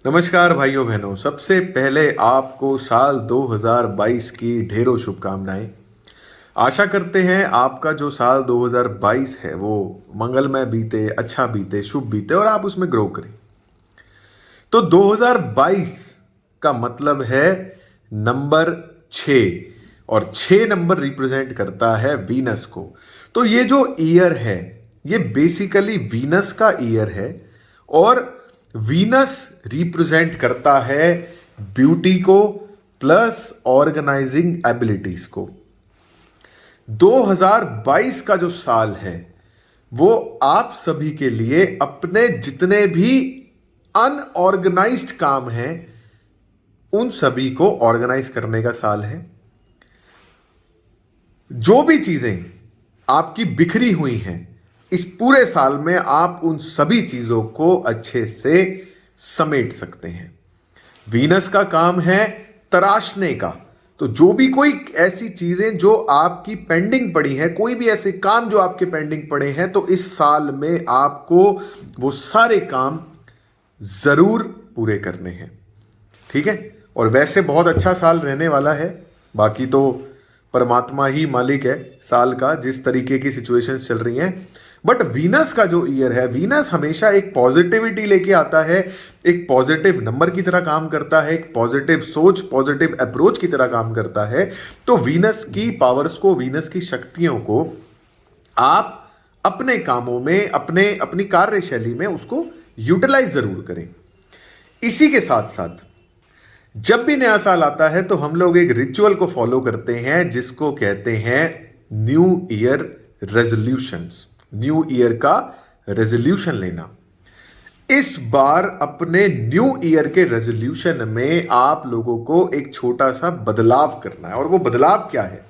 नमस्कार भाइयों बहनों, सबसे पहले आपको साल 2022 की ढेरों शुभकामनाएं। आशा करते हैं आपका जो साल 2022 है वो मंगलमय बीते, अच्छा बीते, शुभ बीते और आप उसमें ग्रो करें। तो 2022 का मतलब है नंबर 6 और 6 नंबर रिप्रेजेंट करता है वीनस को। तो ये जो ईयर है ये बेसिकली वीनस का ईयर है और वीनस रिप्रेजेंट करता है ब्यूटी को प्लस ऑर्गेनाइजिंग एबिलिटीज को। 2022 का जो साल है वो आप सभी के लिए अपने जितने भी अनऑर्गेनाइज्ड काम हैं उन सभी को ऑर्गेनाइज करने का साल है। जो भी चीजें आपकी बिखरी हुई हैं इस पूरे साल में आप उन सभी चीजों को अच्छे से समेट सकते हैं। वीनस का काम है तराशने का। तो जो भी कोई ऐसी चीजें जो आपकी पेंडिंग पड़ी हैं, कोई भी ऐसे काम जो आपके पेंडिंग पड़े हैं, तो इस साल में आपको वो सारे काम जरूर पूरे करने हैं। ठीक है। और वैसे बहुत अच्छा साल रहने वाला है। बाकी तो परमात्मा ही मालिक है साल का, जिस तरीके की सिचुएशंस चल रही हैं। बट वीनस का जो ईयर है, वीनस हमेशा एक पॉजिटिविटी लेके आता है, एक पॉजिटिव नंबर की तरह काम करता है, एक पॉजिटिव सोच, पॉजिटिव अप्रोच की तरह काम करता है। तो वीनस की पावर्स को, वीनस की शक्तियों को आप अपने कामों में, अपनी कार्यशैली में उसको यूटिलाइज जरूर करें। इसी के साथ साथ जब भी नया साल आता है तो हम लोग एक रिचुअल को फॉलो करते हैं जिसको कहते हैं new year resolutions. New year का रेजोल्यूशन लेना। इस बार अपने न्यू ईयर के रेजोल्यूशन में आप लोगों को एक छोटा सा बदलाव करना है। और वो बदलाव क्या है?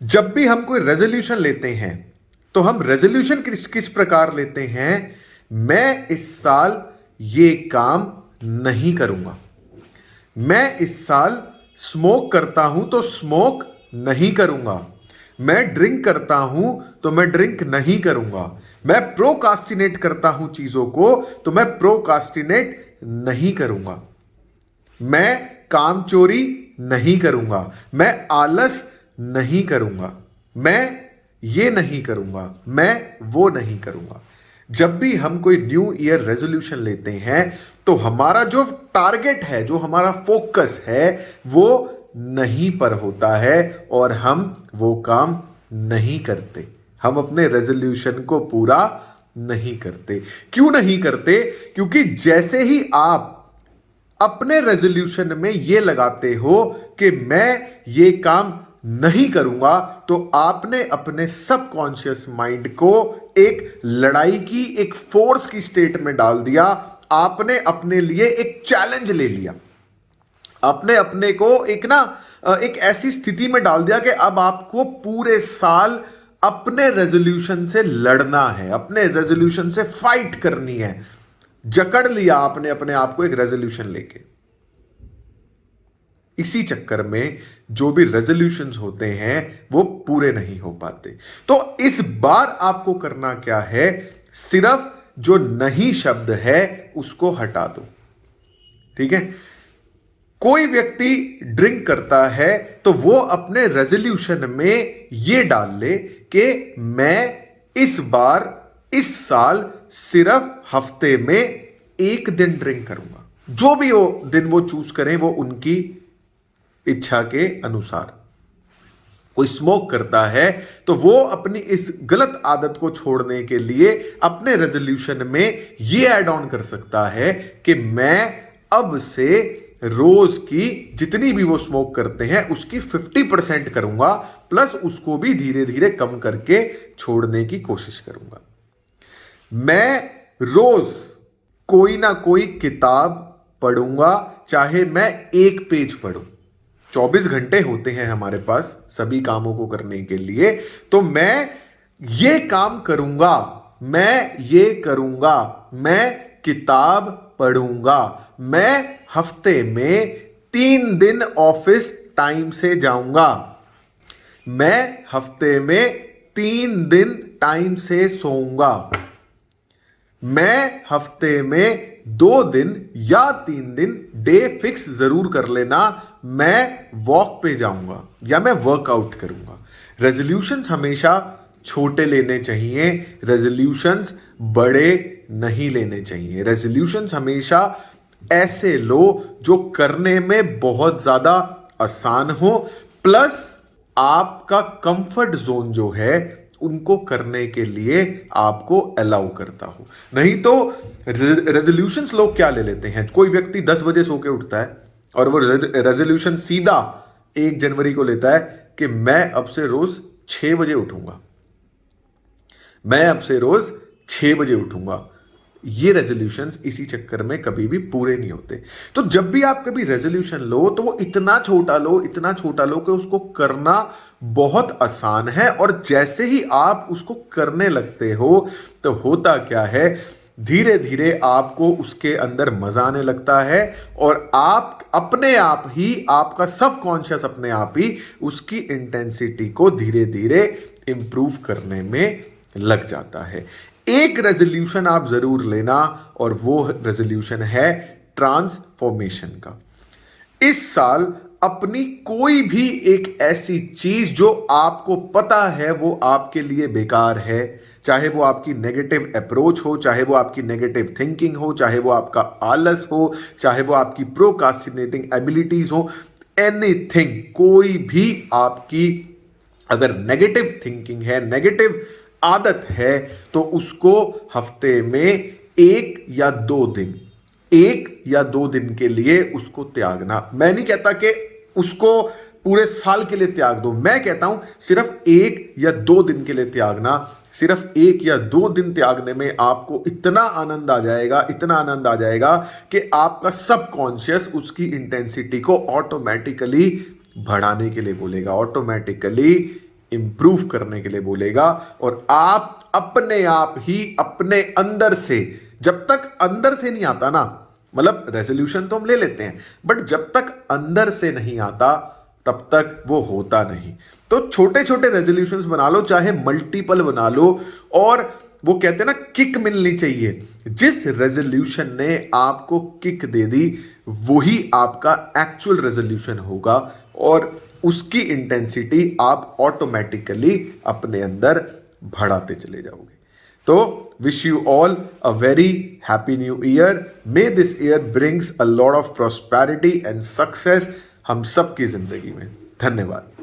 जब भी हम कोई रेजोल्यूशन लेते हैं तो हम रेजोल्यूशन किस किस प्रकार लेते हैं? मैं इस साल ये काम नहीं करूंगा। मैं इस साल स्मोक करता हूं तो स्मोक नहीं करूंगा। मैं ड्रिंक करता हूं तो मैं ड्रिंक नहीं करूंगा। मैं प्रोकास्टिनेट करता हूं चीजों को तो मैं प्रोकास्टिनेट नहीं करूंगा। मैं काम चोरी नहीं करूंगा। मैं आलस नहीं करूंगा। मैं ये नहीं करूंगा। मैं वो नहीं करूंगा। जब भी हम कोई न्यू ईयर रेजोल्यूशन लेते हैं तो हमारा जो टारगेट है, जो हमारा फोकस है, वो नहीं पर होता है और हम वो काम नहीं करते। हम अपने रेजोल्यूशन को पूरा नहीं करते। क्यों नहीं करते? क्योंकि जैसे ही आप अपने रेजोल्यूशन में ये लगाते हो कि मैं ये काम नहीं करूंगा, तो आपने अपने सबकॉन्शियस माइंड को एक लड़ाई की, एक फोर्स की स्टेट में डाल दिया। आपने अपने लिए एक चैलेंज ले लिया। आपने अपने को एक ऐसी स्थिति में डाल दिया कि अब आपको पूरे साल अपने रेजोल्यूशन से लड़ना है, अपने रेजोल्यूशन से फाइट करनी है। जकड़ लिया आपने अपने आप को एक रेजोल्यूशन लेके। इसी चक्कर में जो भी रेजोल्यूशंस होते हैं वो पूरे नहीं हो पाते। तो इस बार आपको करना क्या है? सिर्फ जो नहीं शब्द है उसको हटा दो। ठीक है। कोई व्यक्ति ड्रिंक करता है तो वो अपने रेजोल्यूशन में ये डाल ले कि मैं इस बार, इस साल सिर्फ हफ्ते में एक दिन ड्रिंक करूंगा। जो भी वो दिन वो चूज करें वो उनकी इच्छा के अनुसार। कोई स्मोक करता है तो वो अपनी इस गलत आदत को छोड़ने के लिए अपने रेजोल्यूशन में ये ऐड ऑन कर सकता है कि मैं अब से रोज की जितनी भी वो स्मोक करते हैं उसकी 50% करूंगा, प्लस उसको भी धीरे धीरे कम करके छोड़ने की कोशिश करूंगा। मैं रोज कोई ना कोई किताब पढ़ूंगा, चाहे मैं एक पेज पढ़ूं। 24 घंटे होते हैं हमारे पास सभी कामों को करने के लिए, तो मैं ये काम करूंगा, मैं ये करूंगा, मैं किताब पढ़ूंगा, मैं हफ्ते में 3 दिन ऑफिस टाइम से जाऊंगा, मैं हफ्ते में 3 दिन टाइम से सोऊंगा, मैं हफ्ते में 2 दिन या 3 दिन डे फिक्स जरूर कर लेना, मैं वॉक पे जाऊंगा या मैं वर्कआउट करूंगा। रेजोल्यूशंस हमेशा छोटे लेने चाहिए, रेजोल्यूशंस बड़े नहीं लेने चाहिए। रेजोल्यूशंस हमेशा ऐसे लो जो करने में बहुत ज्यादा आसान हो, प्लस आपका कंफर्ट जोन जो है उनको करने के लिए आपको अलाउ करता हो। नहीं तो रेजोल्यूशंस लोग क्या ले लेते हैं, कोई व्यक्ति 10 बजे सो के उठता है और वो रेजोल्यूशन सीधा 1 जनवरी को लेता है कि मैं अब से रोज 6 बजे उठूंगा, मैं अब से रोज 6 बजे उठूंगा। ये रेजोल्यूशंस इसी चक्कर में कभी भी पूरे नहीं होते। तो जब भी आप कभी रेजोल्यूशन लो तो वो इतना छोटा लो, इतना छोटा लो कि उसको करना बहुत आसान है, और जैसे ही आप उसको करने लगते हो तो होता क्या है, धीरे धीरे आपको उसके अंदर मजा आने लगता है और आप अपने आप ही, आपका सबकॉन्शियस अपने आप ही उसकी इंटेंसिटी को धीरे धीरे इंप्रूव करने में लग जाता है। एक रेजोल्यूशन आप जरूर लेना और वो रेजोल्यूशन है ट्रांसफॉर्मेशन का। इस साल अपनी कोई भी एक ऐसी चीज जो आपको पता है वो आपके लिए बेकार है, चाहे वो आपकी नेगेटिव अप्रोच हो, चाहे वो आपकी नेगेटिव थिंकिंग हो, चाहे वो आपका आलस हो, चाहे वो आपकी प्रोकास्टिनेटिंग एबिलिटीज हो, एनीथिंग, कोई भी आपकी अगर नेगेटिव थिंकिंग है, नेगेटिव आदत है, तो उसको हफ्ते में 1 या 2 दिन, 1 या 2 दिन के लिए उसको त्यागना। मैं नहीं कहता कि उसको पूरे साल के लिए त्याग दो, मैं कहता हूं सिर्फ 1 या 2 दिन के लिए त्यागना। सिर्फ 1 या 2 दिन त्यागने में आपको इतना आनंद आ जाएगा, इतना आनंद आ जाएगा कि आपका सबकॉन्शियस उसकी इंटेंसिटी को ऑटोमेटिकली बढ़ाने के लिए बोलेगा, ऑटोमेटिकली इंप्रूव करने के लिए बोलेगा, और आप अपने आप ही अपने अंदर से, जब तक अंदर से नहीं आता ना, मतलब रेजोल्यूशन तो हम ले लेते हैं बट जब तक अंदर से नहीं आता तब तक वो होता नहीं। तो छोटे छोटे रेजोल्यूशंस बना लो, चाहे मल्टीपल बना लो, और वो कहते हैं ना किक मिलनी चाहिए। जिस रेजोल्यूशन ने आपको किक दे दी वही आपका एक्चुअल रेजोल्यूशन होगा, और उसकी इंटेंसिटी आप ऑटोमेटिकली अपने अंदर बढ़ाते चले जाओगे। तो wish you all a very happy new year. May this year brings a lot of prosperity and success हम सबकी जिंदगी में। धन्यवाद।